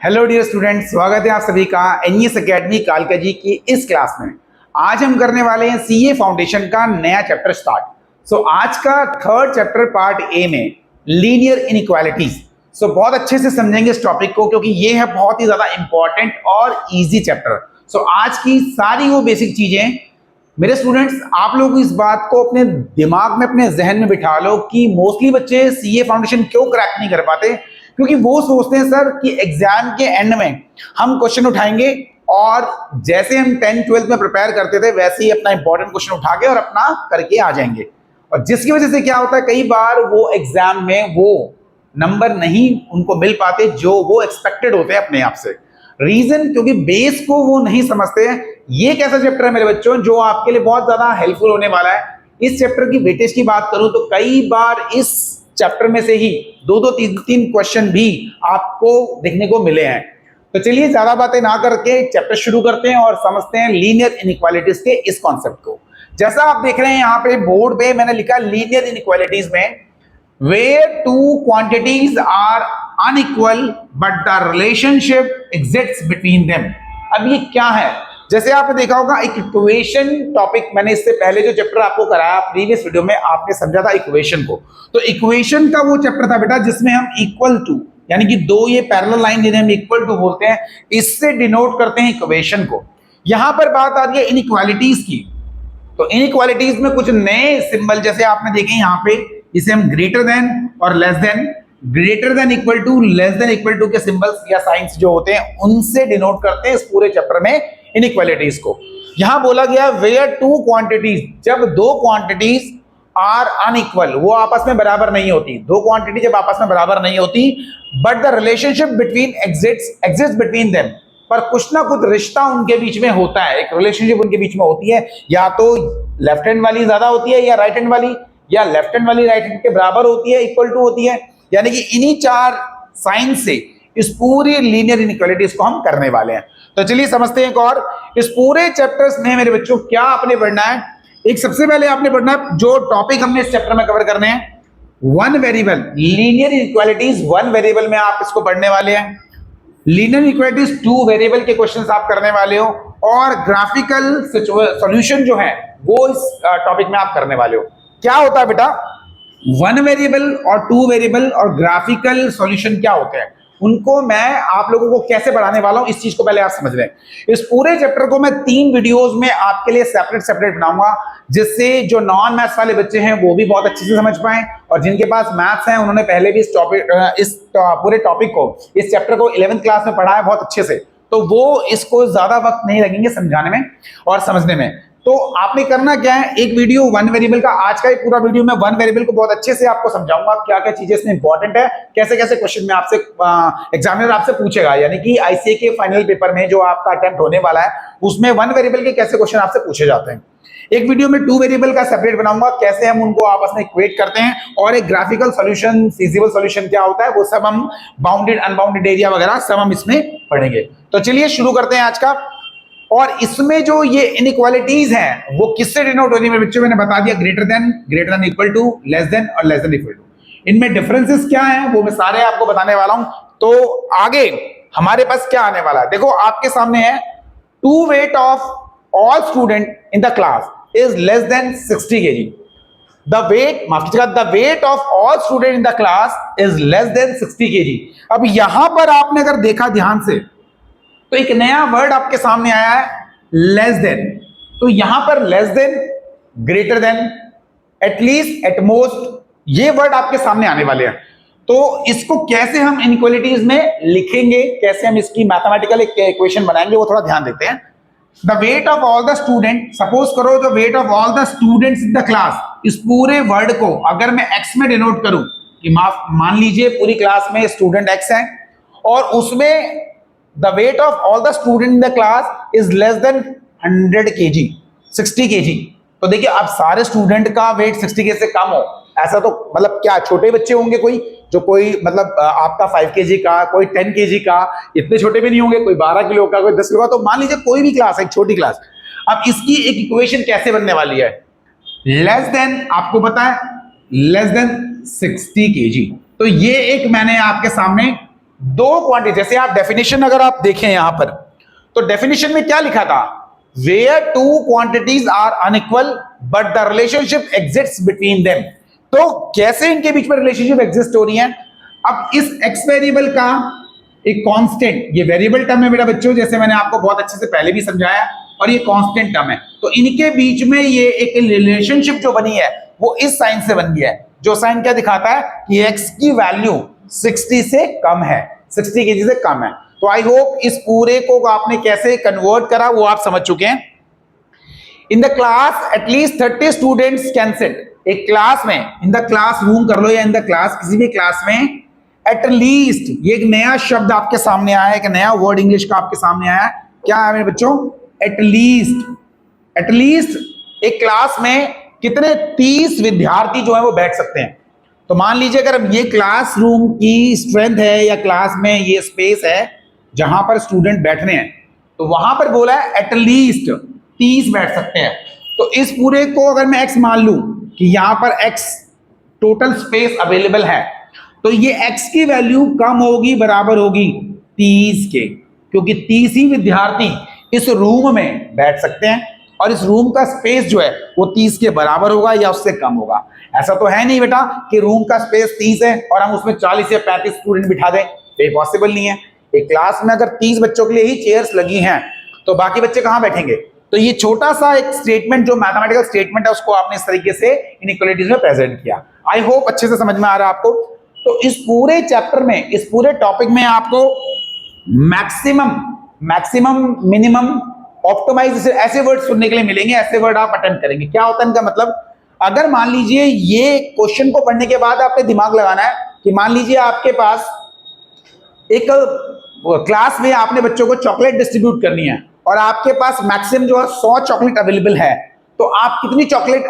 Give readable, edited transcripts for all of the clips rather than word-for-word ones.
Hello dear student, स्वागत है आप सभी का एनईएस एकेडमी कालका जी की इस क्लास में। आज हम करने वाले हैं सीए फाउंडेशन का नया चैप्टर स्टार्ट। आज का थर्ड चैप्टर पार्ट ए में लीनियर इनइक्वालिटीज। बहुत अच्छे से समझेंगे इस टॉपिक को क्योंकि ये है बहुत ही ज्यादा इंपॉर्टेंट और इजी चैप्टर। आज की सारी वो बेसिक चीजें मेरे स्टूडेंट्स, आप लोग इस बात को अपने दिमाग में, अपने जहन में बिठा लो कि मोस्टली बच्चे सीए फाउंडेशन क्यों क्रैक नहीं कर पाते। क्योंकि वो सोचते हैं सर कि एग्जाम के एंड में हम क्वेश्चन उठाएंगे और जैसे हम 10th 12th में प्रिपेयर करते थे वैसे ही अपना इंपॉर्टेंट क्वेश्चन उठा के और अपना करके आ जाएंगे। और जिसकी वजह से क्या होता है, कई बार वो एग्जाम में वो नंबर नहीं उनको मिल पाते जो वो एक्सपेक्टेड होते हैं अपने आप से। रीजन क्योंकि बेस को वो नहीं समझते हैं। ये एक ऐसा चैप्टर है मेरे बच्चों जो आपके लिए बहुत ज्यादा हेल्पफुल होने वाला है। इस चैप्टर की वेटेज की बात करूं तो कई बार इस चैप्टर में से ही दो तीन क्वेश्चन भी आपको देखने को मिले हैं। तो चलिए ज्यादा बातें ना करके चैप्टर शुरू करते हैं और समझते हैं लीनियर इनइक्वालिटीज के इस कॉन्सेप्ट को। जैसा आप देख रहे हैं यहाँ पे बोर्ड पे मैंने लिखा लीनियर इनइक्वालिटीज में where two quantities are unequal but the relationship exists between them। अब ये क्या है? जैसे आपने देखा होगा एक इक्वेशन टॉपिक मैंने इससे पहले जो चैप्टर आपको कराया प्रीवियस वीडियो में आपने समझा था इक्वेशन को। तो इक्वेशन का वो चैप्टर था बेटा जिसमें हम इक्वल टू यानी कि दो ये पैरेलल लाइन जिन्हें हम इक्वल टू बोलते हैं इससे डिनोट करते हैं इक्वेशन को। यहां पर बात आ रही है इनइक्वालिटीज की। तो इनइक्वालिटीज में कुछ नए सिंबल जैसे आपने देखे यहाँ पे, इसे हम ग्रेटर देन और less than, greater than equal to, less than equal to के सिंबल्स या साइंस जो होते हैं उनसे डिनोट करते हैं इस पूरे चैप्टर में इनइक्वालिटीज को। यहां बोला गया वेयर टू क्वांटिटीज, जब दो क्वांटिटीज आर अनइक्वल, वो आपस में बराबर नहीं होती, दो क्वांटिटी जब आपस में बराबर नहीं होती, but the relationship between exist between them, पर कुछ ना कुछ रिश्ता उनके बीच में होता है, एक रिलेशनशिप उनके बीच में होती है। या तो लेफ्ट हैंड वाली ज्यादा होती है या राइट हैंड वाली, या लेफ्ट हैंड वाली राइट हैंड के बराबर होती है, इक्वल टू होती है। यानी कि इन्हीं चार साइन से इस पूरी लीनियर इनइक्वालिटीज को हम करने वाले हैं। तो चलिए समझते हैं। एक और इस पूरे चैप्टर्स में मेरे बच्चों क्या आपने पढ़ना है, एक सबसे पहले आपने पढ़ना है जो टॉपिक हमने इस चैप्टर में कवर करने हैं, one variable, linear inequalities one variable में आप इसको पढ़ने वाले हैं। लीनियर इनइक्वालिटीज टू वेरिएबल के क्वेश्चंस आप करने वाले हो और ग्राफिकल सॉल्यूशन जो है वो इस टॉपिक में आप करने वाले हो। क्या होता है बेटा वन वेरिएबल और टू वेरिएबल और ग्राफिकल सॉल्यूशन क्या होते हैं, उनको मैं आप लोगों को कैसे पढ़ाने वाला हूं इस चीज को पहले आप समझ लें। इस पूरे चैप्टर को मैं 3 वीडियोस में आपके लिए सेपरेट बनाऊंगा जिससे जो नॉन मैथ्स वाले बच्चे हैं वो भी बहुत अच्छे से समझ पाएं और जिनके पास मैथ्स है उन्होंने पहले भी इस पूरे टॉपिक को, इस चैप्टर को 11th क्लास में पढ़ा है बहुत अच्छे से, तो वो इसको ज्यादा वक्त नहीं लगेंगे समझाने में और समझने में। तो आपने करना क्या है, एक वीडियो वन वेरिएबल का, आज का एक पूरा वीडियो मैं वन वेरिएबल को बहुत अच्छे से आपको समझाऊंगा क्या क्या चीजें इसमें इंपॉर्टेंट है, कैसे कैसे क्वेश्चन में आपसे एग्जामिनर आपसे पूछेगा, यानी कि आईसीए के फाइनल पेपर में जो आपका अटेम्प्ट होने वाला है उसमें वन वेरिएबल के कैसे क्वेश्चन आपसे पूछे जाते हैं। एक वीडियो में टू वेरिएबल का सेपरेट बनाऊंगा, कैसे हम उनको आपस में इक्वेट करते हैं, और एक ग्राफिकल सॉल्यूशन, फिजिबल सॉल्यूशन क्या होता है वो सब हम, बाउंडेड अनबाउंडेड एरिया वगैरह सब हम इसमें पढ़ेंगे। तो चलिए शुरू करते हैं आज का। और इसमें जो ये इनइक्वालिटीज हैं वो किससे डिनोट होती है मेरे बच्चों, मैंने बता दिया, greater than equal to, less than और लेस देन इक्वल टू। इनमें डिफरेंसेस क्या हैं वो मैं सारे आपको बताने वाला हूं। तो आगे हमारे पास क्या आने वाला है, देखो आपके सामने है, to weight of all student in the class is less than 60 kg। The weight, माफ कीजिएगा, the weight of all student in the class is less than 60 kg। अब यहां पर आपने अगर देखा ध्यान से तो एक नया वर्ड आपके सामने आया है, लेस देन। तो यहां पर less than, greater than, at least, at most, ये वर्ड आपके सामने आने वाले हैं। तो इसको कैसे हम इनइक्वालिटीज में लिखेंगे, कैसे हम इसकी मैथमेटिकल एक इक्वेशन बनाएंगे वो थोड़ा ध्यान देते हैं। The weight of all the student, suppose करो the weight of all the students in the class, इस पूरे वर्ड को अगर मैं एक्स में डिनोट करूं कि मान लीजिए पूरी क्लास में स्टूडेंट एक्स है और उसमें the weight of all the student in the class is less than 100 kg, 60 kg। तो देखिए अब सारे स्टूडेंट का वेट 60 kg से कम हो, ऐसा तो मतलब क्या छोटे बच्चे होंगे कोई, जो कोई मतलब आपका 5 kg का, कोई 10 kg का, इतने छोटे भी नहीं होंगे, कोई 12 किलो का, कोई 10 किलो का। तो मान लीजिए कोई भी क्लास है, एक छोटी क्लास। अब इसकी एक इक्वेशन कैसे बनने वाली है, लेस देन, आपको पता है लेस देन 60 kg। तो ये एक मैंने आपके सामने दो क्वांटिटी, जैसे आप डेफिनेशन अगर आप देखें यहां पर, तो डेफिनेशन में क्या लिखा था, where two quantities are unequal but the relationship exists between them. तो कैसे इनके बीच में रिलेशनशिप एग्जिस्ट हो रही है। अब इस एक्स वेरिएबल का एक कांस्टेंट, ये वेरिएबल टर्म है मेरा बच्चों, जैसे मैंने आपको बहुत अच्छे से पहले भी समझाया, और ये कांस्टेंट टर्म है, तो इनके बीच में ये एक रिलेशनशिप जो बनी है वो इस साइन से बन गया है, जो साइन क्या दिखाता है कि एक्स की वैल्यू 60 से कम है, 60 केजी से कम है। तो आई होप इस पूरे को आपने कैसे कन्वर्ट करा वो आप समझ चुके हैं। इन the class at least 30 students can sit, एक क्लास में, इन द क्लास रूम कर लो या इन द क्लास, किसी भी क्लास में एट लीस्ट, ये एक नया शब्द आपके सामने आया है, एक नया वर्ड इंग्लिश का आपके सामने आया है, क्या है मेरे बच्चों, एट लीस्ट। एट लीस्ट एक क्लास में कितने 30 विद्यार्थी जो है वो बैठ सकते हैं। तो मान लीजिए अगर ये क्लासरूम की स्ट्रेंथ है या क्लास में ये स्पेस है जहां पर स्टूडेंट बैठने हैं, तो वहां पर बोला है एट लीस्ट 30 बैठ सकते हैं। तो इस पूरे को अगर मैं x मान लूं कि यहां पर x टोटल स्पेस अवेलेबल है, तो ये x की वैल्यू कम होगी, बराबर होगी 30 के, क्योंकि 30 ही विद्यार्थी इस रूम में बैठ सकते हैं और इस रूम का स्पेस जो है वो 30 के बराबर होगा या उससे कम होगा। ऐसा तो है नहीं बेटा कि रूम का स्पेस 30 है और हम उसमें 40 या 35 स्टूडेंट बिठा दें, ये पॉसिबल नहीं है। एक क्लास में अगर 30 बच्चों के लिए ही चेयर्स लगी हैं तो बाकी बच्चे कहां बैठेंगे। तो ये छोटा सा एक स्टेटमेंट जो मैथमेटिकल स्टेटमेंट है उसको आपने इस तरीके से इनइक्वालिटीज में प्रेजेंट किया। आई होप अच्छे से समझ में आ रहा है आपको। तो इस पूरे चैप्टर में, इस पूरे टॉपिक में आपको मैक्सिमम, मिनिमम, ऑप्टिमाइज, ऐसे वर्ड सुनने के लिए मिलेंगे, ऐसे वर्ड आप अटेम्प्ट करेंगे। क्या होता है इनका मतलब, अगर मान लीजिए ये क्वेश्चन को पढ़ने के बाद आपने दिमाग लगाना है कि मान लीजिए आपके पास एक क्लास में आपने बच्चों को चॉकलेट डिस्ट्रीब्यूट करनी है और आपके पास मैक्सिमम जो है 100 चॉकलेट अवेलेबल है, तो आप कितनी चॉकलेट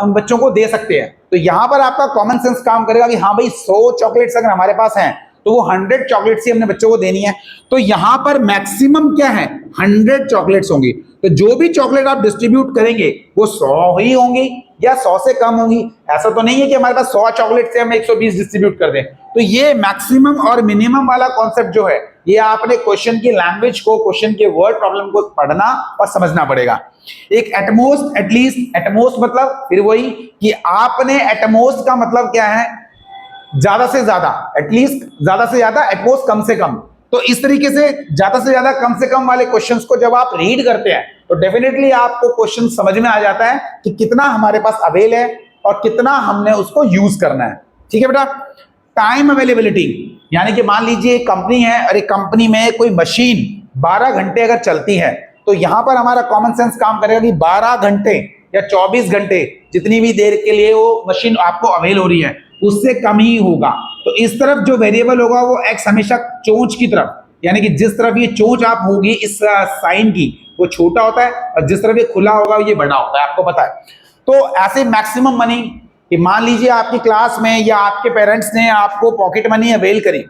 उन बच्चों को दे सकते हैं। तो यहां पर आपका कॉमन सेंस काम करेगा कि हाँ भाई 100 चॉकलेट्स अगर हमारे पास हैं तो वो 100 चॉकलेट्स ही हमने बच्चों को देनी है। तो यहां पर मैक्सिमम क्या है, 100 चॉकलेट्स होंगी। तो जो भी चॉकलेट आप डिस्ट्रीब्यूट करेंगे वो 100 ही होंगी या 100 से कम होंगी। ऐसा तो नहीं है कि हमारे पास 100 चॉकलेट से हम 120 डिस्ट्रीब्यूट कर दें। तो ये मैक्सिमम और मिनिमम वाला कॉन्सेप्ट जो है, ये आपने क्वेश्चन की लैंग्वेज को, क्वेश्चन के वर्ड प्रॉब्लम को पढ़ना और समझना पड़ेगा। एक एटमोस्ट, एटलीस्ट, एटमोस्ट मतलब फिर वही कि आपने, एटमोस्ट का मतलब क्या है, ज्यादा से ज्यादा, एटलीस्ट ज्यादा से ज्यादा, एटमोस्ट कम से कम। तो इस तरीके से ज्यादा से ज्यादा, कम से कम वाले क्वेश्चंस को जब आप रीड करते हैं तो डेफिनेटली आपको क्वेश्चन समझ में आ जाता है कि कितना हमारे पास अवेल है और कितना हमने उसको यूज करना है। ठीक है बेटा। टाइम अवेलेबिलिटी, यानी कि मान लीजिए एक कंपनी है और एक कंपनी में कोई मशीन 12 घंटे अगर चलती है, तो यहां पर हमारा कॉमन सेंस काम करेगा कि 12 घंटे या 24 घंटे जितनी भी देर के लिए वो मशीन आपको अवेल हो रही है उससे कम ही होगा। तो इस तरफ जो वेरिएबल होगा वो एक्स हमेशा चोंच की तरफ, यानी कि जिस तरफ ये चोंच आप होगी इस साइन की, वो छोटा होता है, और जिस तरफ ये खुला होगा ये बड़ा होता है, आपको पता है। तो ऐसे मैक्सिमम मनी कि मान लीजिए आपकी क्लास में या आपके पेरेंट्स ने आपको पॉकेट मनी अवेल करी,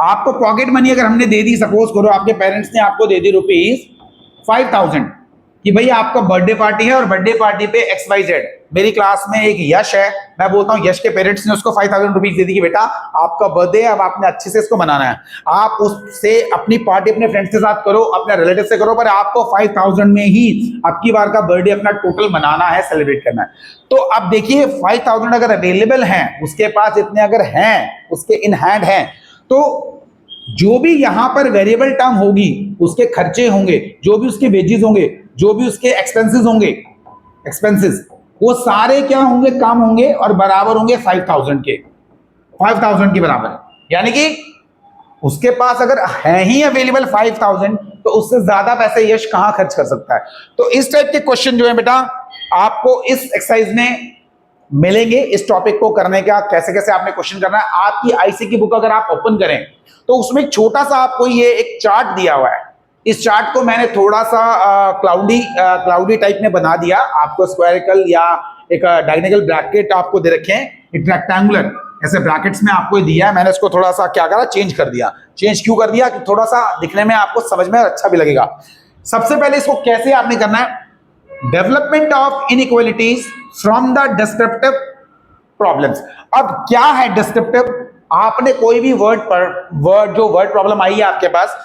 आपको पॉकेट मनी अगर हमने दे दी, सपोज करो आपके पेरेंट्स ने आपको दे दी ₹5000 कि भाई आपका बर्थडे पार्टी है और बर्थडे पार्टी पे XYZ, मेरी क्लास में एक यश है, मैं बोलता हूं यश के पेरेंट्स ने उसको ₹5000 दे दी कि बेटा आपका बर्थडे है, अब आपने अच्छे से इसको मनाना है, आप उससे अपनी पार्टी अपने फ्रेंड्स के साथ करो, अपने रिलेटिव से करो, पर आपको 5000 में ही आपकी बार का बर्थडे अपना टोटल मनाना है, सेलिब्रेट करना है। तो अब देखिए 5000 अगर अवेलेबल हैं, उसके पास इतने अगर हैं, उसके इन हैंड हैं, तो जो भी यहां पर वेरिएबल टर्म होगी, उसके खर्चे होंगे, जो भी उसके वेजेस होंगे, जो भी उसके एक्सपेंसेस होंगे, एक्सपेंसेस वो सारे क्या होंगे, कम होंगे और बराबर होंगे 5000 के, 5000 के बराबर। यानी कि उसके पास अगर है ही अवेलेबल 5000, तो उससे ज्यादा पैसे यश कहां खर्च कर सकता है। तो इस टाइप के क्वेश्चन जो है बेटा आपको इस एक्सरसाइज में मिलेंगे। इस टॉपिक को करने का कैसे कैसे आपने क्वेश्चन करना है, आपकी आईसी की बुक अगर आप ओपन करें तो उसमें एक छोटा सा आपको ये एक चार्ट दिया हुआ है। इस चार्ट को मैंने थोड़ा सा क्लाउडी टाइप में बना दिया, आपको स्क्वायरिकल या एक डायगोनल ब्रैकेट आपको दे रखे हैं, एक रेक्टेंगुलर ऐसे ब्रैकेट्स में आपको दिया है। मैंने इसको थोड़ा सा क्या करा, चेंज कर दिया। चेंज क्यों कर दिया कि थोड़ा सा दिखने में आपको समझ में अच्छा भी लगेगा। सबसे पहले इसको कैसे आपने करना है, development of inequalities from the descriptive problems. अब क्या है डिस्क्रिप्टिव आपने कोई भी वर्ड प्रॉब्लम आई है आपके पास,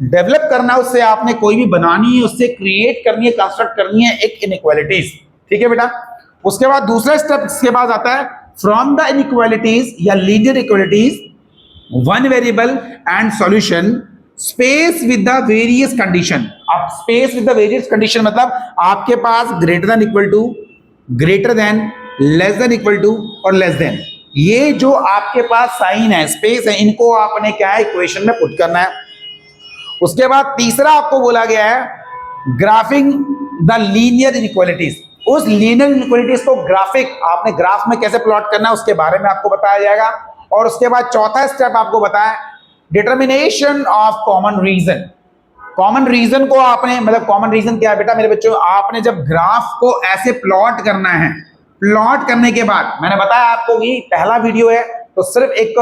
डेवलप करना है उससे, आपने कोई भी बनानी है उससे, क्रिएट करनी है, कंस्ट्रक्ट करनी है एक इनइक्वालिटीज। ठीक है बेटा। उसके बाद दूसरा स्टेप इसके बाद आता है फ्रॉम द इनइक्वालिटीज या linear equalities one variable and solution space with the various condition. अब space with the various condition मतलब आपके पास greater than equal to, greater than, less than equal to और लेस देन, ये जो आपके पास sign है, स्पेस है, इनको आपने क्या है इक्वेशन में पुट करना है। उसके बाद तीसरा आपको बोला गया है ग्राफिंग द लीनियर इनइक्वालिटीज। उस लीनियर इनइक्वालिटीज को आपने ग्राफ में कैसे प्लॉट करना है उसके बारे में आपको बताया जाएगा। और उसके बाद चौथा स्टेप आपको बताया determination of common reason. Common reason को आपने, मतलब कॉमन रीजन क्या है बेटा मेरे बच्चों, आपने जब ग्राफ को ऐसे प्लॉट करना है, प्लॉट करने के बाद मैंने बताया आपको कि पहला वीडियो है तो सिर्फ एक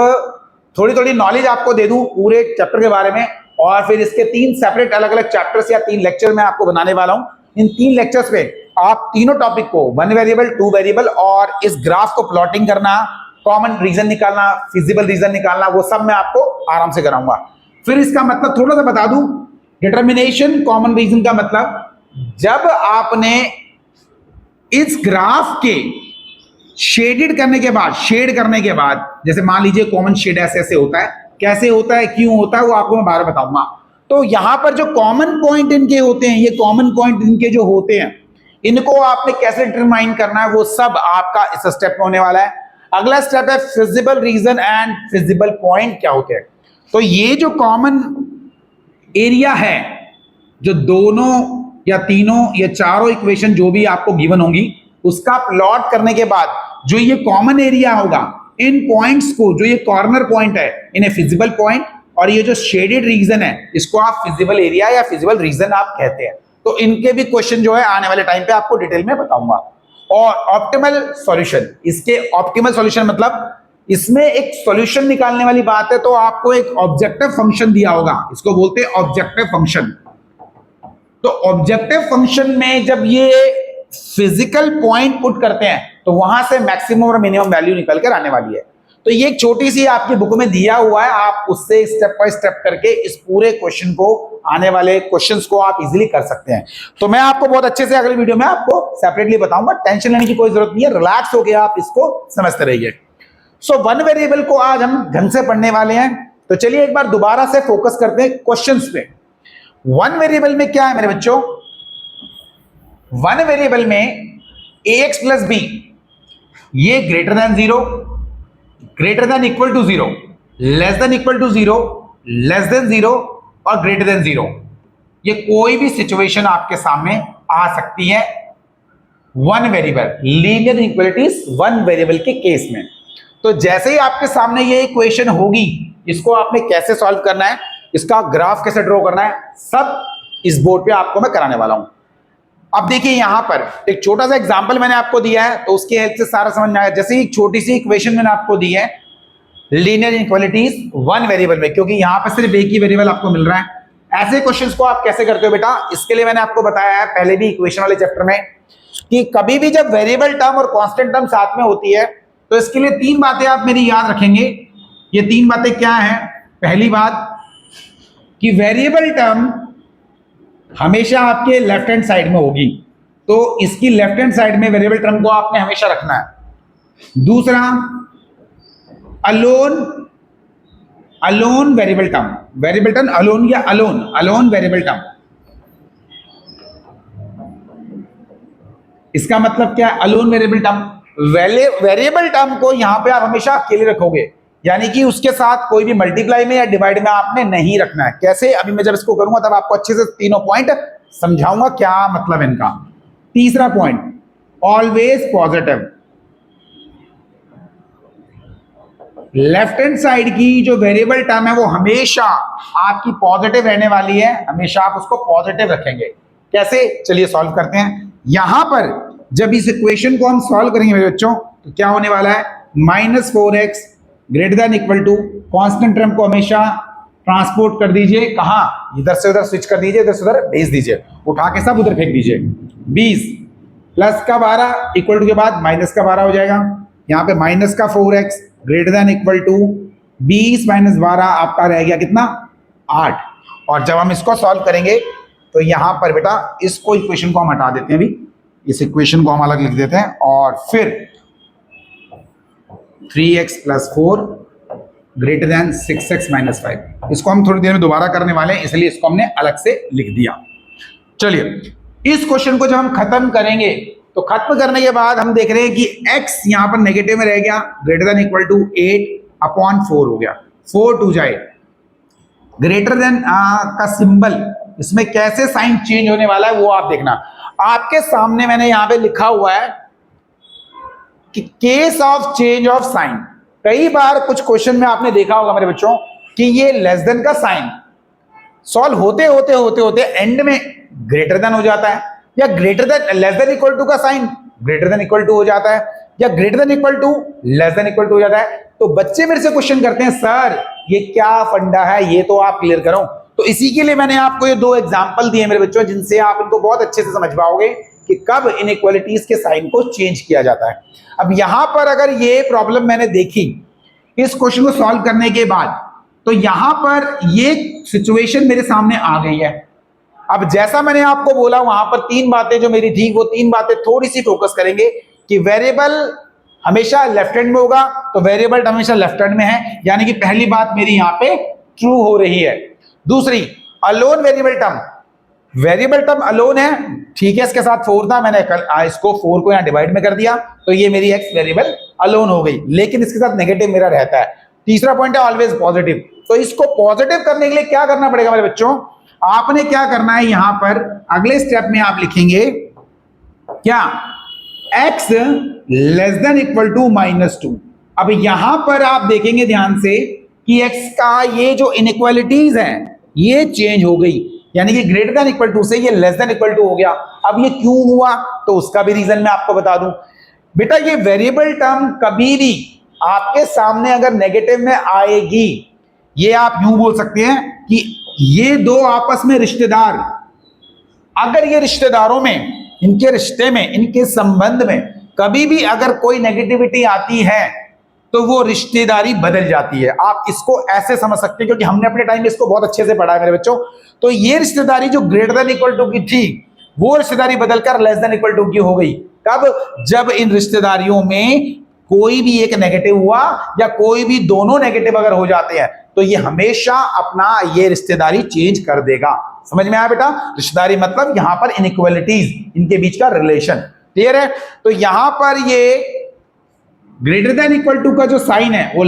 थोड़ी थोड़ी नॉलेज आपको दे दूं पूरे चैप्टर के बारे में, और फिर इसके 3 सेपरेट अलग अलग चैप्टर्स या 3 लेक्चर मैं आपको बनाने वाला हूं। इन 3 लेक्चर्स पे आप तीनों टॉपिक को, 1 वेरिएबल, 2 वेरिएबल और इस ग्राफ को प्लॉटिंग करना, कॉमन रीजन निकालना, फिजिबल रीजन निकालना, वो सब मैं आपको आराम से कराऊंगा। फिर इसका मतलब थोड़ा सा बता दूं, डिटर्मिनेशन कॉमन रीजन का मतलब जब आपने इस ग्राफ के शेडेड करने के बाद, शेड करने के बाद, जैसे मान लीजिए कॉमन शेड ऐसे ऐसे होता है, कैसे होता है, क्यों होता है, वो आपको मैं बार बताऊंगा। तो यहां पर जो कॉमन पॉइंट इनके होते हैं, ये कॉमन पॉइंट इनके जो होते हैं, इनको आपने कैसे डिटरमाइन करना है, वो सब आपका इस स्टेप में होने वाला है। अगला स्टेप है feasible region and feasible point क्या होते हैं। तो ये जो कॉमन एरिया है, जो दोनों या तीनों या चारों इक्वेशन जो भी आपको गिवन होंगी, उसका प्लॉट करने के बाद जो ये कॉमन एरिया होगा, इन पॉइंट्स को, जो ये कॉर्नर पॉइंट है, इन्हें फिजिबल पॉइंट, और ये जो शेडेड रीजन है इसको आप फिजिबल एरिया या फिजिबल रीजन आप कहते हैं। तो इनके भी क्वेश्चन जो है आने वाले टाइम पे आपको डिटेल में बताऊंगा। और ऑप्टिमल सॉल्यूशन, इसके ऑप्टिमल सॉल्यूशन मतलब इसमें एक सॉल्यूशन निकालने वाली बात है, तो आपको एक ऑब्जेक्टिव फंक्शन दिया होगा, इसको बोलते हैं ऑब्जेक्टिव फंक्शन। तो ऑब्जेक्टिव फंक्शन में जब ये फिजिकल पॉइंट पुट करते हैं तो वहां से मैक्सिमम और मिनिमम वैल्यू निकल कर आने वाली है। तो ये एक छोटी सी आपकी बुक में दिया हुआ है, आप उससे स्टेप बाय स्टेप करके इस पूरे क्वेश्चन को, आने वाले क्वेश्चंस को आप इजीली कर सकते हैं। तो मैं आपको बहुत अच्छे से अगली वीडियो में आपको सेपरेटली बताऊंगा, टेंशन लेने की कोई जरूरत नहीं है, रिलैक्स होकर आप इसको समझते रहिए। सो 1 वेरिएबल को आज हम ढंग से पढ़ने वाले हैं, तो चलिए एक बार दोबारा से फोकस करते हैं क्वेश्चंस पे। 1 वेरिएबल में क्या है मेरे बच्चों, 1 वेरिएबल में ax प्लस बी, ये greater than 0, greater than equal to 0, less than equal to 0, less than 0 और ग्रेटर देन 0, ये कोई भी सिचुएशन आपके सामने आ सकती है 1 वेरिएबल, लीनियर इनइक्वालिटीज 1 वेरिएबल के केस में। तो जैसे ही आपके सामने ये इक्वेशन होगी, इसको आपने कैसे सॉल्व करना है, इसका ग्राफ कैसे ड्रॉ करना है, सब इस बोर्ड पे आपको मैं कराने वाला हूं। अब देखिए यहां पर एक छोटा सा एग्जांपल मैंने आपको दिया है, तो उसकी हेल्प से सारा समझ में आया। जैसे एक छोटी सी इक्वेशन मैंने आपको दी है लीनियर इनइक्वालिटीज 1 वेरिएबल में, क्योंकि यहां पर सिर्फ एक ही वेरिएबल आपको मिल रहा है। ऐसे क्वेश्चंस को आप कैसे करते हो बेटा, इसके लिए मैंने आपको बताया है पहले भी इक्वेशन वाले चैप्टर में कि कभी भी जब वेरिएबल टर्म और कांस्टेंट टर्म साथ में होती है, तो इसके लिए 3 बातें आप मेरी याद रखेंगे। ये 3 बातें क्या हैं? पहली बात कि वेरिएबल टर्म हमेशा आपके लेफ्ट हैंड साइड में होगी, तो इसकी लेफ्ट हैंड साइड में वेरिएबल टर्म को आपने हमेशा रखना है। दूसरा, अलोन वेरिएबल टर्म अलोन या अलोन वेरिएबल टर्म, इसका मतलब क्या है? Alone variable term, variable term को यहां पे आप हमेशा अकेले रखोगे, यानी कि उसके साथ कोई भी मल्टीप्लाई में या डिवाइड में आपने नहीं रखना है। कैसे? अभी मैं जब इसको करूंगा तब आपको अच्छे से तीनों पॉइंट समझाऊंगा क्या मतलब इनका। तीसरा point, always positive, left hand side की जो वेरिएबल टर्म है वो हमेशा आपकी पॉजिटिव रहने वाली है, हमेशा आप उसको पॉजिटिव रखेंगे। कैसे? चलिए सॉल्व करते हैं। यहां पर जब इस इक्वेशन को हम सॉल्व करेंगे मेरे बच्चों, तो क्या होने वाला है? -4x greater than equal to, constant term को हमेशा ट्रांसपोर्ट कर दीजिए, कहां? इधर से उधर स्विच कर दीजिए, इधर से उधर भेज दीजिए, उठा के सब उधर फेंक दीजिए। 20 प्लस का 12 इक्वल टू के बाद माइनस का 12 हो जाएगा। यहाँ पे -4x greater than equal to 20 minus 12 आपका रह गया कितना, 8। और जब हम इसको सॉल्व करेंगे तो यहां पर बेटा इसको इक्वेशन को हम हटा देते हैं, अभी इस इक्वेशन को हम अलग लिख देते हैं, और फिर 3x + 4 > 6x - 5, इसको हम थोड़ी देर में दोबारा करने वाले हैं, इसलिए इसको हमने अलग से लिख दिया। चलिए इस क्वेश्चन को जब हम खत्म करेंगे तो खत्म करने के बाद हम देख रहे हैं कि x यहां पर नेगेटिव में रह गया, > 8/4 हो गया, 4 2 जाए, ग्रेटर देन का सिंबल इसमें कैसे साइन चेंज होने वाला है वो आप देखना। आपके सामने मैंने यहां पे लिखा हुआ है कि case of change of sine. कई बार कुछ क्वेश्चन में आपने देखा होगा मेरे बच्चों कि ये लेस देन का साइन सॉल्व होते होते होते होते एंड में ग्रेटर देन हो जाता है, या greater than less than equal to का sign greater than equal to हो जाता है, या greater than equal to less than equal to हो जाता है। तो बच्चे मेरे से क्वेश्चन करते हैं सर ये क्या फंडा है, ये तो आप क्लियर करो। तो इसी के लिए मैंने आपको ये 2 एग्जांपल दिए मेरे बच्चों, जिनसे आप इनको बहुत अच्छे से समझ पाओगे कि कब इनइक्वालिटीज के साइन को चेंज किया जाता है। अब यहां पर अगर ये प्रॉब्लम मैंने देखी इस क्वेश्चन को सॉल्व करने के बाद, तो यहां पर ये सिचुएशन मेरे सामने आ गई है। अब जैसा मैंने आपको बोला वहां पर 3 बातें जो मेरी थी, वो 3 बातें थोड़ी सी फोकस करेंगे कि वेरिएबल हमेशा लेफ्ट हैंड में होगा, तो वेरिएबल हमेशा लेफ्ट हैंड में है, यानी कि पहली बात मेरी यहां पे ट्रू हो रही है। दूसरी, अलोन वेरिएबल टर्म अलोन है, ठीक है, इसके साथ 4 था, मैंने इसको 4 को यहां डिवाइड में कर दिया, तो ये मेरी x वेरिएबल अलोन हो गई, लेकिन इसके साथ नेगेटिव मेरा रहता है। तीसरा पॉइंट है ऑलवेज पॉजिटिव। तो इसको पॉजिटिव करने के लिए क्या करना पड़ेगा मेरे बच्चों, आपने क्या करना है, यहां पर अगले स्टेप में आप लिखेंगे क्या, x < -2। अब यहां पर आप देखेंगे ध्यान से कि x का ये जो इनइक्वालिटीज हैं ये चेंज हो गई, यानी कि > से ये < हो गया। अब ये क्यों हुआ, तो उसका भी रीजन मैं आपको बता दूं। बेटा ये वेरिएबल टर्म कभी भी आपके सामने अगर नेगेटिव में आएगी, ये आप यूं बोल सकते हैं कि ये 2 आपस में रिश्तेदार, अगर ये रिश्तेदारों में, इनके रिश्ते में, इनके संबंध में कभी भी अगर कोई नेगेटिविटी आती है तो वो रिश्तेदारी बदल जाती है। आप इसको ऐसे समझ सकते हैं, क्योंकि हमने अपने टाइम में इसको बहुत अच्छे से पढ़ा है मेरे बच्चों। तो ये रिश्तेदारी जो > की थी, वो रिश्तेदारी बदलकर < की हो गई। कब, जब इन रिश्तेदारियों में कोई भी एक नेगेटिव हुआ या कोई भी दोनों नेगेटिव अगर हो जाते हैं, तो ये हमेशा अपना ये रिश्तेदारी चेंज कर देगा। समझ में आया बेटा, रिश्तेदारी मतलब यहां पर इनइक्वालिटीज, इनके बीच का रिलेशन, क्लियर है। तो यहां पर ये > का जो साइन है वो <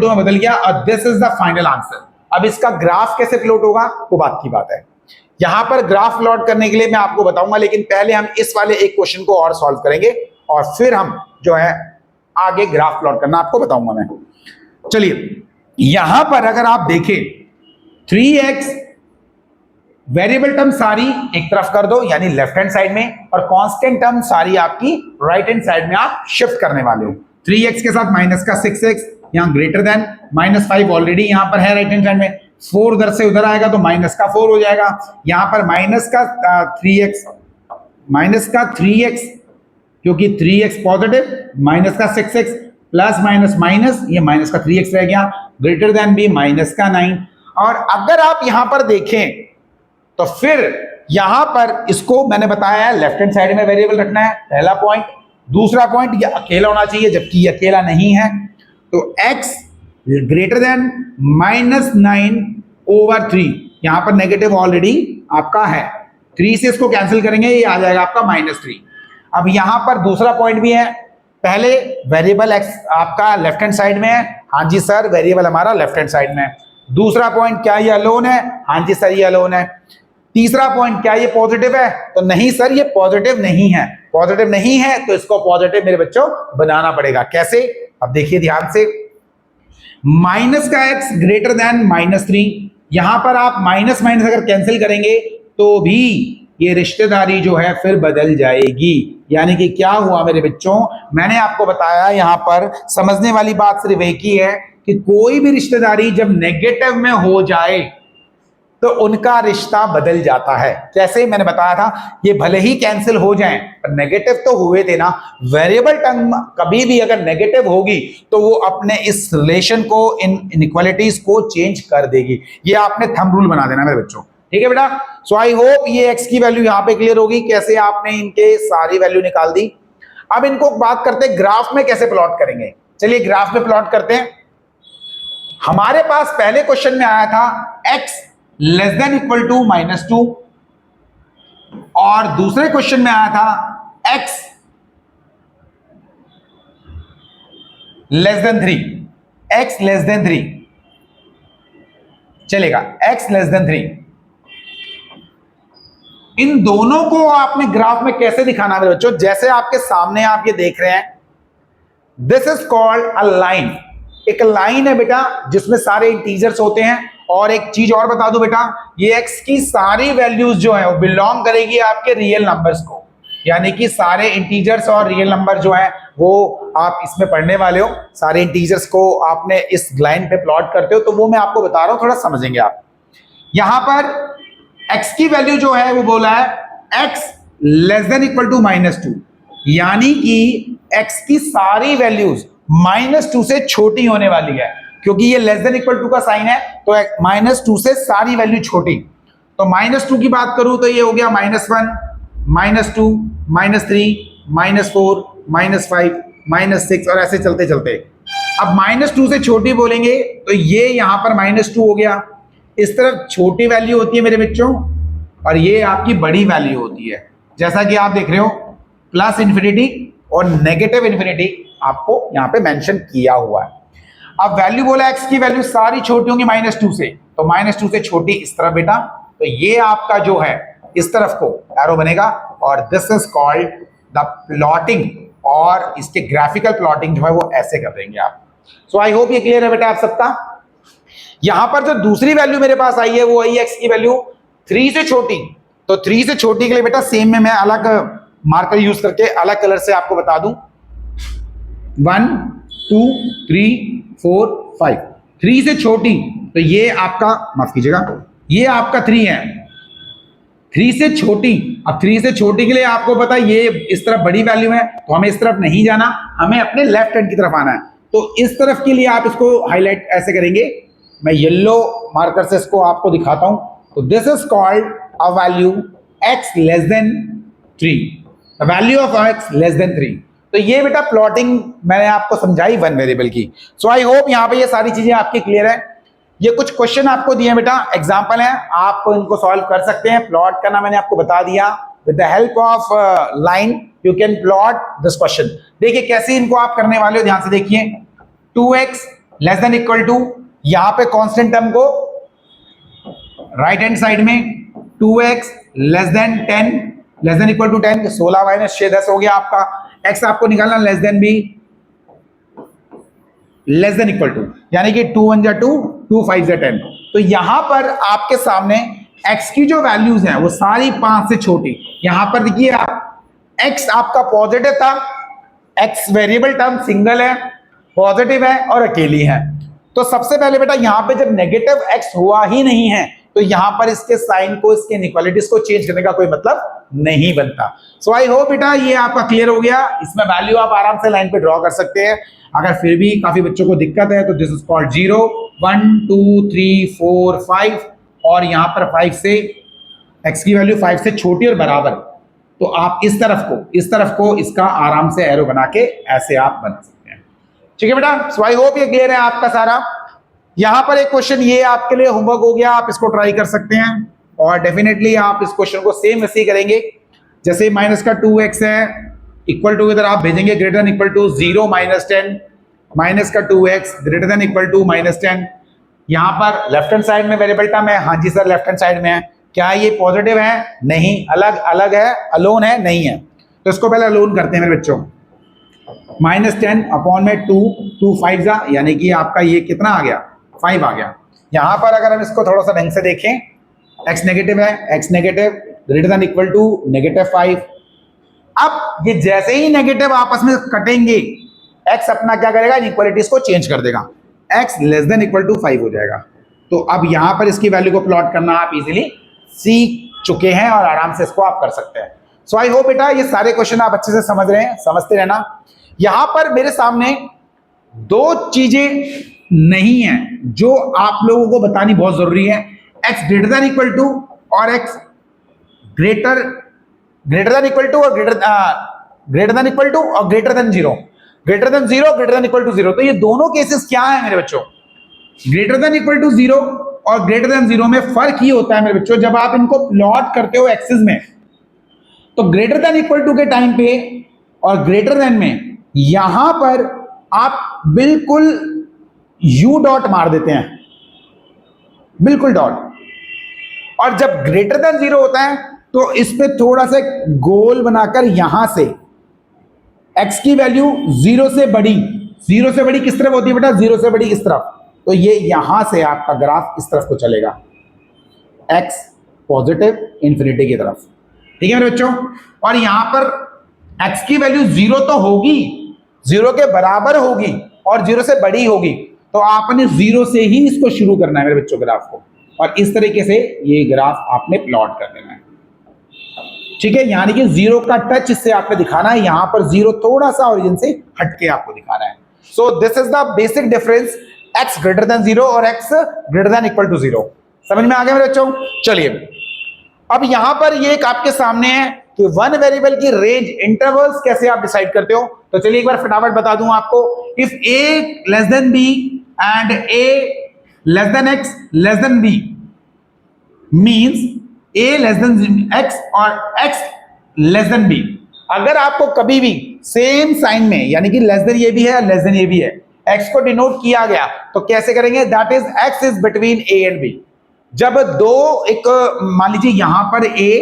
में बदल गया, और this is the final answer. अब इसका ग्राफ कैसे प्लॉट होगा वो बात की बात है। यहां पर ग्राफ प्लॉट करने के लिए मैं आपको बताऊंगा, लेकिन पहले हम इस वाले एक क्वेश्चन को और सॉल्व करेंगे, और फिर हम जो है आगे ग्राफ प्लॉट करना आपको बताऊंगा मैं। चलिए यहां पर अगर आप देखें 3x वेरिएबल टर्म सारी एक तरफ कर दो, यानी लेफ्ट हैंड साइड में, और कांस्टेंट टर्म सारी आपकी राइट हैंड साइड में आप शिफ्ट करने वाले हो। 3x के साथ माइनस का 6x, यहां < -5 ऑलरेडी यहां पर है राइट हैंड साइड में, 4 उधर से उधर आएगा तो माइनस का 4 हो जाएगा, यहां पर माइनस का 3x, क्योंकि 3x पॉजिटिव, माइनस का 6x, प्लस माइनस माइनस, ये माइनस का 3x रह गया, ग्रेटर देन भी माइनस का 9। और अगर आप यहां पर देखें तो फिर यहां पर इसको मैंने बताया है लेफ्ट हैंड साइड में वेरिएबल रखना है, पहला पॉइंट। दूसरा पॉइंट, ये अकेला होना चाहिए, जबकि ये अकेला नहीं है, तो x < -9/3, यहां पर नेगेटिव ऑलरेडी आपका है, 3 से इसको कैंसिल करेंगे, ये आ जाएगा आपका -3। अब यहां पर दूसरा पॉइंट भी है, पहले वेरिएबल x आपका लेफ्ट हैंड साइड में है, हाँ जी सर वेरिएबल हमारा लेफ्ट हैंड साइड में है। दूसरा पॉइंट, क्या ये अलोन है, हाँ जी सर ये अलोन है। तीसरा पॉइंट, क्या ये पॉजिटिव है, तो नहीं सर ये पॉजिटिव नहीं है। पॉजिटिव नहीं है तो इसको पॉजिटिव मेरे बच्चों बनाना पड़ेगा। कैसे, अब देखिए ध्यान से, माइनस का x < -3, यहां पर आप माइनस माइनस अगर कैंसिल करेंगे तो भी ये रिश्तेदारी जो है फिर बदल जाएगी। यानी कि क्या हुआ मेरे बच्चों, मैंने आपको बताया यहां पर समझने वाली बात सिर्फ एक ही है कि कोई भी रिश्तेदारी जब नेगेटिव में हो जाए तो उनका रिश्ता बदल जाता है। जैसे मैंने बताया था, ये भले ही कैंसिल हो जाएं पर नेगेटिव तो हुए थे ना। वेरिएबल टर्म कभी भी अगर नेगेटिव होगी तो वो अपने इस रिलेशन को, इन इनइक्वालिटीज को चेंज कर देगी। ये आपने थंब रूल बना देना मेरे बच्चों, ठीक है बेटा। सो आई होप ये एक्स की वैल्यू यहां पे क्लियर होगी, कैसे आपने इनके सारी वैल्यू निकाल दी। अब इनको बात करते हैं ग्राफ में कैसे प्लॉट करेंगे। चलिए ग्राफ में प्लॉट करते हैं। हमारे पास पहले क्वेश्चन में आया था x less than equal to -2, और दूसरे क्वेश्चन में आया था x less than 3। x less than 3 चलेगा, x लेस देन 3। इन दोनों को आपने ग्राफ में कैसे दिखाना है बच्चों? जैसे आपके सामने आप ये देख रहे हैं, this is called a line. एक लाइन है बेटा जिसमें सारे इंटीजर्स होते हैं। और एक चीज और बता दूं बेटा, ये x की सारी वैल्यूज जो है वो बिलोंग करेगी आपके रियल नंबर्स को, यानी कि सारे इंटीजर्स और रियल नंबर जो है वो आप इसमें पढ़ने वाले हो। सारे इंटीजर्स को आपने इस लाइन पे प्लॉट करते हो, तो वो मैं आपको बता रहा हूं, थोड़ा समझेंगे आप। यहां पर x की वैल्यू जो है वो बोला है x less than equal to -2, यानी कि x की सारी वैल्यूज -2 से छोटी होने वाली है, क्योंकि ये लेस देन इक्वल टू का साइन है, तो -2 से सारी वैल्यू छोटी। तो -2 की बात करूं तो ये हो गया -1, -2, -3, -4, -5, -6 और ऐसे चलते चलते। अब -2 से छोटी बोलेंगे तो ये यहां पर -2 हो गया। इस तरफ छोटी वैल्यू होती है मेरे बच्चों, और ये आपकी बड़ी वैल्यू होती है, जैसा कि आप देख रहे हो प्लस इन्फिनिटी और नेगेटिव इन्फिनिटी आपको यहां पे मेंशन किया हुआ है। अब वैल्यू बोला x की वैल्यू सारी छोटी होंगी -2 से, तो -2 से छोटी इस तरफ बेटा, तो ये आपका जो है इस तरफ को एरो बनेगा, और this is called the plotting, और इसके ग्राफिकल प्लॉटिंग जो है वो ऐसे कर देंगे आप। सो आई होप ये क्लियर है बेटा आप सबका। यहां पर जो दूसरी वैल्यू मेरे पास आई है वो आई x की वैल्यू 3 से छोटी, तो 3 से छोटी के लिए बेटा सेम में मैं अलग मार्कर यूज करके अलग कलर से आपको बता दूं। 1 2 3 4 5, 3 से छोटी, तो ये आपका, माफ कीजिएगा, ये आपका 3 है, 3 से छोटी। अब 3 से छोटी के लिए आपको पता है ये इस तरफ बड़ी वैल्यू है, तो हमें इस तरफ नहीं जाना, हमें अपने लेफ्ट हैंड की तरफ आना है। तो इस तरफ के लिए आप इसको हाईलाइट ऐसे करेंगे, मैं येलो मार्कर से इसको आपको दिखाता हूं। तो this is called a value x less than 3, value of x less than 3। तो ये बेटा प्लॉटिंग मैंने आपको समझाई वन वेरिएबल की। सो आई होप यहां पे ये सारी चीजें आपकी क्लियर है। ये कुछ क्वेश्चन आपको दिए बेटा, एग्जांपल है, आप इनको सॉल्व कर सकते हैं। प्लॉट करना मैंने आपको बता दिया, with the help of line you can plot this question. देखिए कैसे इनको आप करने वाले हो, ध्यान से देखिए। 2x less than equal to, यहां पे कांस्टेंट टर्म को राइट हैंड साइड में, 2x less than 10, less than equal to 10, 16 minus 6 10 हो गया आपका। x आपको निकालना लेस देन भी लेस देन इक्वल टू, यानी कि 2 1 जा 2, 2 5 जा 10। तो यहां पर आपके सामने x की जो वैल्यूज हैं वो सारी 5 से छोटी। यहां पर देखिए आप, x आपका पॉजिटिव था, x वेरिएबल टर्म सिंगल है, पॉजिटिव है और अकेली है। तो सबसे पहले बेटा यहां पे जब नेगेटिव x हुआ ही नहीं है, तो यहां पर इसके साइन को, इसके इनइक्वालिटीज को चेंज करने का कोई मतलब नहीं बनता। सो आई होप बेटा ये आपका क्लियर हो गया। इसमें वैल्यू आप आराम से लाइन पे ड्रॉ कर सकते हैं। अगर फिर भी काफी बच्चों को दिक्कत है तो दिस इज कॉल्ड 0 1 2 3 4 5, और यहां पर 5 से x की वैल्यू 5 से छोटी और बराबर, तो आप इस तरफ को इसका आराम से एरो बना के ऐसे आप बना सकते हैं। ठीक है बेटा, सो आई होप ये क्लियर है आपका सारा। यहां पर एक क्वेश्चन ये आपके लिए होमवर्क हो गया, आप इसको ट्राई कर सकते हैं, और डेफिनेटली आप इस क्वेश्चन को सेम वैसे ही करेंगे जैसे माइनस का 2x है, इक्वल टू इधर आप भेजेंगे greater than equal to 0 -10, minus का 2x greater than equal to -10। यहां पर लेफ्ट हैंड साइड में वेरिएबल टर्म है, हाँ जी सर लेफ्ट हैंड साइड में है। क्या ये पॉजिटिव है? नहीं, अलग अलग है, अलोन है, नहीं है। तो इसको पहले अलोन करते हैं मेरे बच्चों। -10 अपॉन में 2, 2 5 जा, यानी कि आपका ये कितना आ गया, 5 आ गया। यहां पर अगर हम इसको थोड़ा सा ढंग से देखें, x नेगेटिव है, x negative greater than equal to -5। अब ये जैसे ही नेगेटिव आपस में कटेंगे, x अपना क्या करेगा, इनइक्वालिटीज को चेंज कर देगा, x less than equal to 5 हो जाएगा। तो अब यहां पर इसकी वैल्यू को प्लॉट करना आप इजीली सीख चुके हैं और आराम से इसको आप कर सकते हैं। सो आई होप बेटा ये सारे क्वेश्चन आप अच्छे से समझ रहे हैं, समझते रहना। यहां पर मेरे सामने दो चीजें नहीं है जो आप लोगों को बतानी बहुत जरूरी है, x greater than equal to और x greater than equal to और ग्रेटर देन इक्वल टू और greater than zero, greater than zero, greater than equal to zero. तो ये दोनों केसेस क्या है मेरे बच्चों? Greater than equal to zero और ग्रेटर देन जीरो में फर्क ये होता है मेरे बच्चों, जब आप इनको प्लॉट करते हो एक्सिस में, तो ग्रेटर देन इक्वल टू के टाइम पे और ग्रेटर देन में यहां पर आप बिल्कुल यू डॉट मार देते हैं, बिल्कुल डॉट। और जब ग्रेटर देन जीरो होता है तो इस पे थोड़ा सा गोल बनाकर यहां से x की वैल्यू जीरो से बड़ी, जीरो से बड़ी किस तरफ होती है बेटा? जीरो से बड़ी इस तरफ। तो ये यहां से आपका ग्राफ इस तरफ को चलेगा, x पॉजिटिव इंफिनिटी की तरफ। ठीक है मेरे बच्चों? और यहां पर x की वैल्यू जीरो तो होगी, जीरो के बराबर होगी और जीरो से बड़ी होगी, तो आपने जीरो से ही इसको शुरू करना है मेरे बच्चों ग्राफ को, और इस तरीके से ये ग्राफ आपने प्लॉट कर देना है। ठीक है, यानी कि जीरो का टच इससे आपने दिखाना है, यहां पर जीरो थोड़ा सा ओरिजिन से हटके आपको दिखाना है। So this is the basic difference x greater than zero और x greater than equal to zero. समझ में आ गया मेरे बच्चों? चलिए अब यहां पर ये एक आपके सामने है कि वन वेरिएबल की रेंज इंटरवल्स कैसे आप डिसाइड करते हो। तो चलिए एक बार फटाफट बता दूं आपको। If a less than b and a less then x less than b means a less then x और x लेस देन b। अगर आपको कभी भी सेम साइन में, यानी कि लेस देन ये भी है लेस देन ये भी है, x को डिनोट किया गया तो कैसे करेंगे? That is x is between a and b। जब दो, एक मान लीजिए यहां पर a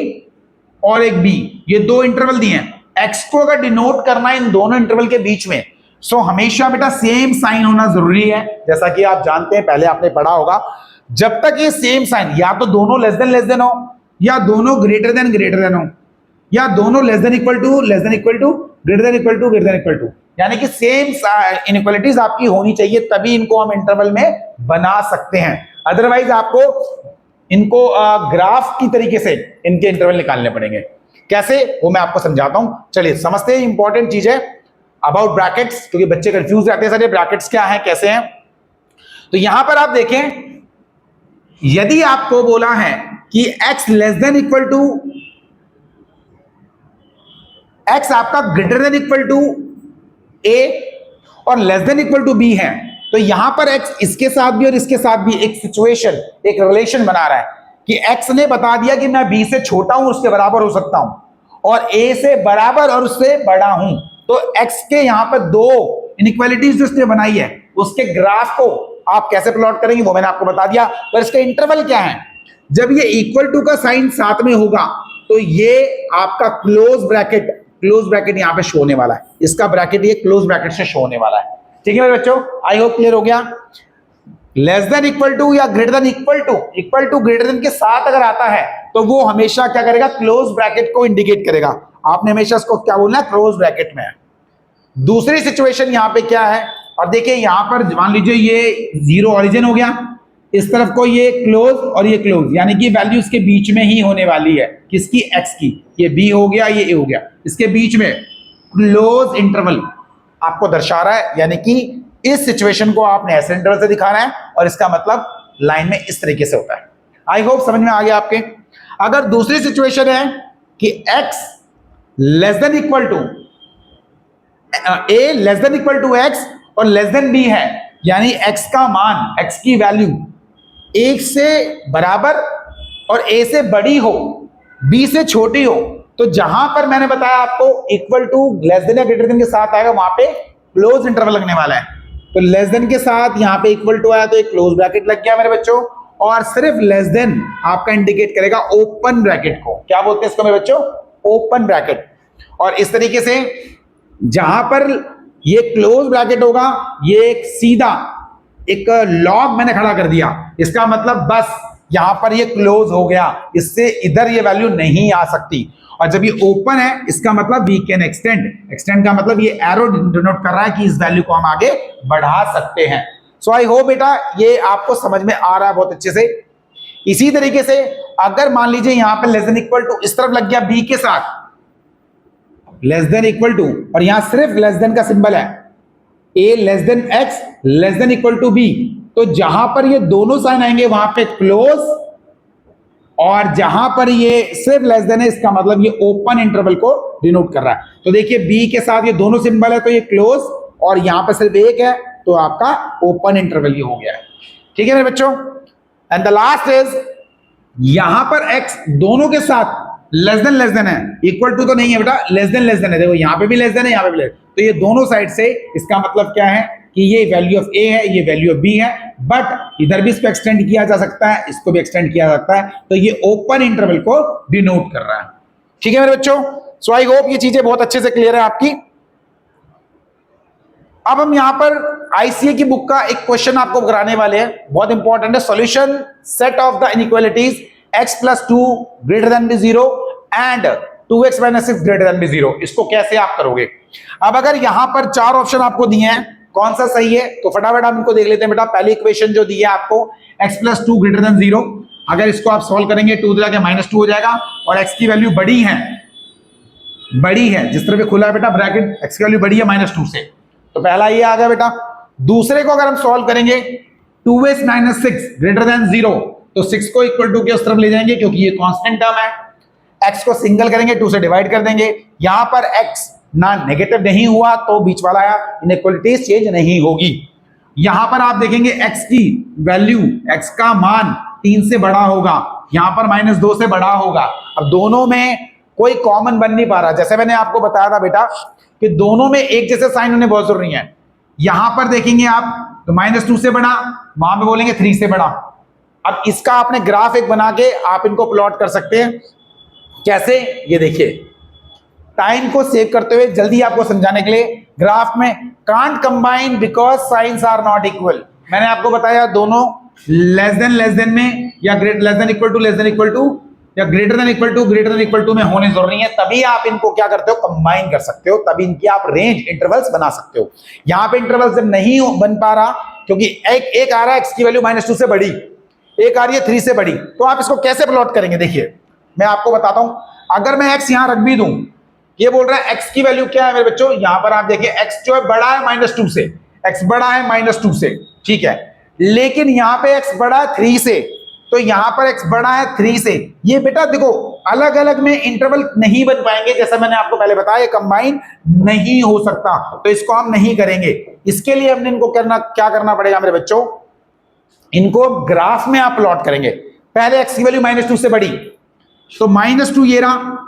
और एक b, ये दो इंटरवल दिए हैं, x को अगर डिनोट करना है इन दोनों इंटरवल के बीच में, सो हमेशा बेटा सेम साइन होना जरूरी है। जैसा कि आप जानते हैं, पहले आपने पढ़ा होगा, जब तक ये सेम साइन, या तो दोनों लेस देन हो, या दोनों ग्रेटर देन हो, या दोनों less than equal to, greater than equal to, यानी कि सेम इनइक्वालिटीज आपकी होनी चाहिए, तभी इनको हम इंटरवल में बना सकते हैं। अदरवाइज आपको इनको ग्राफ की तरीके से इनके इंटरवल निकालने पड़ेंगे। कैसे, वो मैं आपको समझाता हूं। चलिए समझते हैं। इंपॉर्टेंट चीज है अबाउट ब्रैकेट्स, क्योंकि बच्चे कंफ्यूज रहते हैं, सर ये ब्रैकेट्स क्या है, कैसे हैं। तो यहां पर आप देखें, यदि आपको बोला है कि x less than equal to, x आपका greater than equal to a और less than equal to b है, तो यहां पर x इसके साथ भी और इसके साथ भी एक सिचुएशन, एक रिलेशन बना रहा है कि x ने बता दिया कि मैं b से छोटा हूं, उसके बराबर हो सकता हूं, और a से बराबर और उससे बड़ा हूं। तो x के यहां पर दो इनइक्वालिटीज जो उसने बनाई है, उसके ग्राफ को आप कैसे प्लॉट करेंगे वो मैंने आपको बता दिया। पर इसका इंटरवल क्या है? जब ये इक्वल टू का साइन साथ में होगा तो ये आपका क्लोज ब्रैकेट यहां पे शो होने वाला है, इसका ब्रैकेट ये क्लोज ब्रैकेट से शो होने वाला है। ठीक है मेरे बच्चों, आई होप क्लियर हो गया। लेस देन इक्वल टू या greater than equal to greater than के साथ अगर आता है तो वो हमेशा क्या करेगा? क्लोज ब्रैकेट को इंडिकेट करेगा। आपने हमेशा इसको क्या बोलना है? क्लोज ब्रैकेट में है। दूसरी सिचुएशन यहां पे क्या है? और देखिए यहां पर मान लीजिए ये जीरो ऑरिजिन हो गया, इस तरफ को ये क्लोज और ये क्लोज, यानी कि वैल्यू इसके बीच में ही होने वाली है। किसकी? x की। ये b हो गया, ये a हो गया, इसके बीच में क्लोज इंटरवल आपको दर्शा रहा है, यानी कि इस सिचुएशन को आपने ऐसे इंटरवल से दिखाना है, और इसका मतलब लाइन में इस तरीके से होता है। आई होप समझ में आ गया आपके। अगर दूसरी सिचुएशन है कि x less than equal to a less than equal to x और लेस देन b है, यानी x का मान, x की वैल्यू एक से बराबर और a से बड़ी हो, b से छोटी हो, तो जहां पर मैंने बताया आपको इक्वल टू लेस देन या ग्रेटर देन के साथ आएगा, वहां पे क्लोज इंटरवल लगने वाला है। तो लेस देन के साथ यहां पे इक्वल टू आया तो एक क्लोज ब्रैकेट लग गया मेरे बच्चों, और सिर्फ लेस देन आपका इंडिकेट करेगा ओपन ब्रैकेट को। क्या बोलते हैं इसको मेरे बच्चों? Open bracket. और इस तरीके से जहां पर ये क्लोज ब्रैकेट होगा, ये एक सीधा एक लॉग मैंने खड़ा कर दिया, इसका मतलब बस यहां पर ये क्लोज हो गया, इससे इधर ये वैल्यू नहीं आ सकती। और जब ये ओपन है, इसका मतलब वी कैन एक्सटेंड का मतलब ये एरो डिनोट कर रहा है कि इस वैल्यू को हम आगे बढ़ा सकते हैं। सो आई होप बेटा ये आपको समझ में आ रहा है बहुत अच्छे से। इसी तरीके से अगर मान लीजिए यहां पे लेस देन इक्वल टू इस तरफ लग गया बी के साथ, लेस देन इक्वल टू, और यहां सिर्फ लेस देन का सिंबल है, a less than x less than equal to b, तो जहां पर ये दोनों साइन आएंगे वहां पे क्लोज, और जहां पर ये सिर्फ लेस देन है इसका मतलब ये ओपन इंटरवल को डिनोट कर रहा है। तो देखिए बी के साथ ये दोनों सिंबल है तो ये क्लोज, और यहां पर सिर्फ एक है तो आपका ओपन इंटरवल ये हो गया है। ठीक है मेरे बच्चों। एंड द लास्ट इज यहां पर एक्स दोनों के साथ लेस देन है, इक्वल टू तो नहीं है बेटा, लेस देन है। देखो यहां पे भी लेस देन है, यहां पे भी लेस, तो ये दोनों साइड से इसका मतलब क्या है कि ये वैल्यू ऑफ ए है, ये वैल्यू ऑफ बी है, बट इधर भी इसको एक्सटेंड किया जा सकता है, इसको भी एक्सटेंड किया जा सकता है, तो ये ओपन इंटरवल को डिनोट कर रहा है। ठीक है मेरे बच्चों। सो आई होप ये चीजें बहुत अच्छे से क्लियर है आपकी। अब हम यहां पर आईसीए की बुक का एक क्वेश्चन आपको कराने वाले हैं, बहुत इंपॉर्टेंट है। Solution set of the inequalities x + 2 greater than 0 and 2x - 6 greater than 0। इसको कैसे आप करोगे? अब अगर यहां पर चार ऑप्शन आपको दिए हैं, कौन सा सही है तो फटाफट हम इनको देख लेते हैं बेटा। पहली इक्वेशन जो दी है आपको x + 2 greater than 0, अगर इसको आप सॉल्व करेंगे 2 × -2 हो जाएगा, और x की वैल्यू बड़ी है जिस तरह भी खुला है बेटा ब्रैकेट, x की वैल्यू बड़ी है -2 से, तो पहला ये आ गया बेटा। दूसरे को अगर हम सॉल्व करेंगे 2x - 6 greater than 0, तो 6 को इक्वल टू के उस तरफ ले जाएंगे क्योंकि ये कांस्टेंट टर्म है। x को सिंगल करेंगे, 2 से डिवाइड कर देंगे, यहां पर x ना नेगेटिव नहीं हुआ तो बीच वाला इनइक्वालिटीज चेंज नहीं होगी। यहां पर आप देखेंगे x की वैल्यू, x का मान 3 से बड़ा होगा, यहां पर -2 से बड़ा होगा। अब दोनों में कोई कॉमन बन नहीं पा रहा, जैसे मैंने आपको बताया था बेटा कि दोनों में एक जैसे साइन होने बहुत जरूरी है। यहां पर देखेंगे आप तो -2 से बड़ा, वहां पे बोलेंगे 3 से बड़ा। अब इसका आपने ग्राफ एक बना के आप इनको प्लॉट कर सकते हैं। कैसे? ये देखिए, टाइम को सेव करते हुए जल्दी आपको समझाने के लिए ग्राफ में can't combine because signs are not equal. मैंने आपको बताया दोनों लेस देन में या लेस देन इक्वल टू या ग्रेटर देन इक्वल टू में होने जरूरी है, तभी आप इनको क्या करते हो कंबाइन कर सकते हो, तभी इनकी आप रेंज इंटरवल्स बना सकते हो। यहां पे इंटरवल्स जब नहीं बन पा रहा क्योंकि एक आ रहा है x की वैल्यू -2 से बड़ी, एक आ रही है 3 से बड़ी, तो आप इसको कैसे प्लॉट करेंगे? देखिए मैं आपको बताता हूं। अगर मैं x यहां रख भी दूं, ये बोल रहा है x की वैल्यू क्या है मेरे बच्चों, यहां पर आप देखिए x जो है बड़ा है -2 से, x बड़ा है -2 से, ठीक है, लेकिन यहां पे x बड़ा है 3 से, तो यहां पर x बड़ा है 3 से। ये बेटा देखो अलग अलग में इंटरवल नहीं बन पाएंगे, जैसा मैंने आपको पहले बताया कंबाइन नहीं हो सकता, तो इसको हम नहीं करेंगे। इसके लिए हमने इनको क्या करना पड़ेगा मेरे बच्चों, इनको ग्राफ में आप प्लॉट करेंगे। पहले x की वैल्यू -2 से बड़ी, तो -2 ये रहा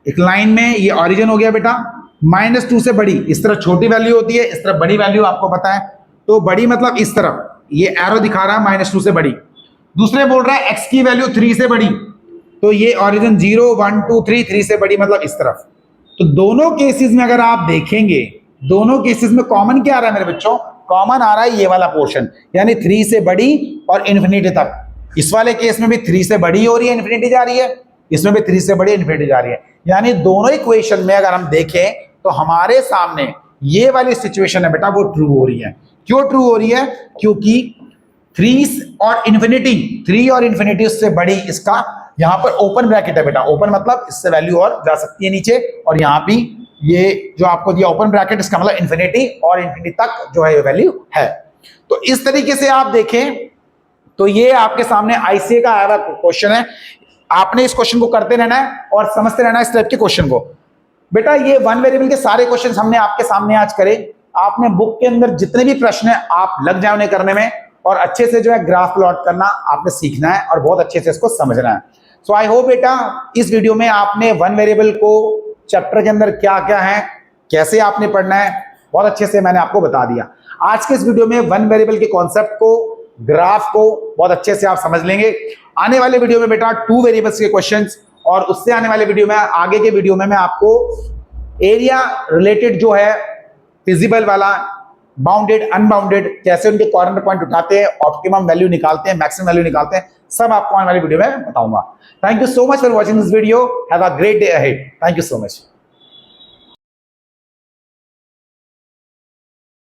एक लाइन में, ये ऑरिजिन हो गया बेटा। -2 से बड़ी, इस तरफ छोटी वैल्यू होती है, इस तरफ बड़ी वैल्यू आपको पता है, तो बड़ी मतलब इस तरफ ये एरो दिखा रहा है -2 से बड़ी। दूसरे बोल रहा है x की वैल्यू 3 से बड़ी, तो ये ऑरिजिन 0 1 2 3 से बड़ी मतलब इस तरफ। तो दोनों केसेस में अगर आप देखेंगे, दोनों केसेस में कॉमन क्या आ रहा है मेरे बच्चों, कॉमन आ रहा है ये वाला पोर्शन, यानी 3 से बड़ी और इन्फिनिटी तक। इस वाले केस में भी 3 से बड़ी हो रही है, इन्फिनिटी जा रही है, इसमें भी 3 से बड़ी इन्फिनिटी जा रही है। यानी दोनों इक्वेशन में अगर हम देखें तो हमारे सामने ये वाली सिचुएशन है बेटा वो ट्रू हो रही है। क्यों ट्रू हो रही है? क्योंकि 3 और इन्फिनिटी उससे बड़ी, इसका यहां पर ओपन ब्रैकेट है बेटा, ओपन मतलब इससे वैल्यू और जा सकती है नीचे, और यहां भी ये जो आपको दिया ओपन ब्रैकेट, इसका मतलब इन्फिनिटी और इन्फिनिटी तक जो है वैल्यू है। तो इस तरीके से आप देखें तो ये आपके सामने आईसीए का आया हुआ क्वेश्चन है। आपने इस क्वेश्चन को करते रहना है और समझते रहना है इस टाइप के क्वेश्चन को। बेटा ये वन वेरिएबल के सारे क्वेश्चन हमने आपके सामने आज करे। आपने बुक के अंदर जितने भी प्रश्न है आप लग जाए उन्हें करने में, और अच्छे से जो है ग्राफ प्लॉट करना आपने सीखना है और बहुत अच्छे से इसको समझना है। सो आई होप बेटा इस वीडियो में आपने वन वेरिएबल को चैप्टर के अंदर क्या क्या है, कैसे आपने पढ़ना है, बहुत अच्छे से मैंने आपको बता दिया। आज के इस वीडियो में वन वेरिएबल के कॉन्सेप्ट को, ग्राफ को बहुत अच्छे से आप समझ लेंगे। आने वाले वीडियो में बेटा टू वेरिएबल्स के क्वेश्चंस, और उससे आने वाले वीडियो में, आगे के वीडियो में मैं आपको एरिया रिलेटेड जो है फिजिबल वाला, बाउंडेड, अनबाउंडेड, कैसे उनके कॉर्नर पॉइंट उठाते हैं, ऑप्टिमम वैल्यू निकालते हैं, मैक्सिमम वैल्यू निकालते हैं, सब आपको आने वाली वीडियो में बताऊंगा। Thank you so much for watching this video. Have a great day ahead. Thank you so much.